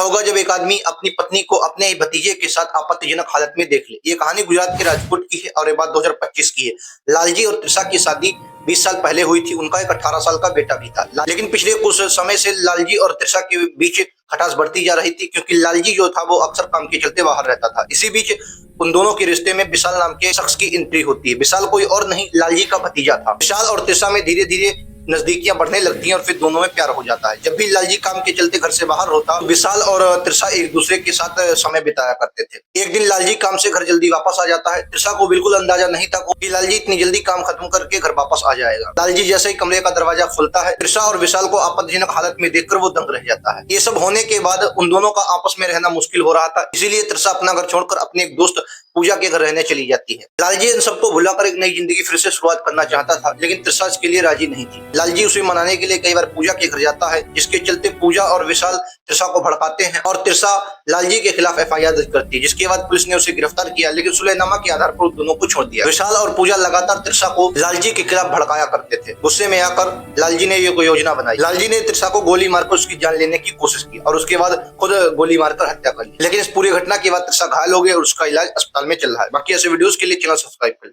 होगा जब एक आदमी अपनी पत्नी को अपने ही भतीजे के साथ आपत्तिजनक हालत में देख ले। ये कहानी गुजरात के राजकोट की है और ये बात 2025 की है। लालजी और त्रिशा की शादी 20 साल पहले हुई थी। उनका एक 18 साल का बेटा भी था। लेकिन पिछले कुछ समय से लालजी और त्रिशा के बीच खटास बढ़ती जा रही थी, क्योंकि लालजी जो था वो अक्सर काम के चलते बाहर रहता था। इसी बीच उन दोनों के रिश्ते में विशाल नाम के शख्स की एंट्री होती है। विशाल कोई और नहीं, लालजी का भतीजा था। विशाल और त्रिशा में धीरे धीरे नजदीकियां बढ़ने लगती हैं और फिर दोनों में प्यार हो जाता है। जब भी लालजी काम के चलते घर से बाहर होता, विशाल और त्रिशा एक दूसरे के साथ समय बिताया करते थे। एक दिन लालजी काम से घर जल्दी वापस आ जाता है। त्रिशा को बिल्कुल अंदाजा नहीं था कि लालजी इतनी जल्दी काम खत्म करके घर वापस आ जाएगा। लालजी जैसे ही कमरे का दरवाजा खुलता है, त्रिशा और विशाल को आपत्तिजनक हालत में देखकर वो दंग रह जाता है। ये सब होने के बाद उन दोनों का आपस में रहना मुश्किल हो रहा था, इसीलिए त्रिशा अपना घर छोड़कर अपने एक दोस्त पूजा के घर रहने चली जाती है। लालजी इन सबको भुलाकर एक नई जिंदगी फिर से शुरुआत करना चाहता था, लेकिन त्रिशा इसके लिए राजी नहीं थी। लालजी उसे मनाने के लिए कई बार पूजा के घर जाता है, जिसके चलते पूजा और विशाल त्रिशा को भड़काते हैं और त्रिशा लालजी के खिलाफ FIR दर्ज करती है, जिसके बाद पुलिस ने उसे गिरफ्तार किया, लेकिन सुलहनामा के आधार पर दोनों को छोड़ दिया। विशाल और पूजा लगातार त्रिशा को लालजी के खिलाफ भड़काया करते थे। गुस्से में आकर लालजी ने ये योजना बनाई। लालजी ने त्रिशा को गोली मारकर उसकी जान लेने की कोशिश की और उसके बाद खुद गोली मारकर हत्या कर ली। लेकिन इस पूरी घटना के बाद त्रिशा घायल हो गई और उसका इलाज अस्पताल में चल रहा है। बाकी ऐसे वीडियोस के लिए चैनल सब्सक्राइब कर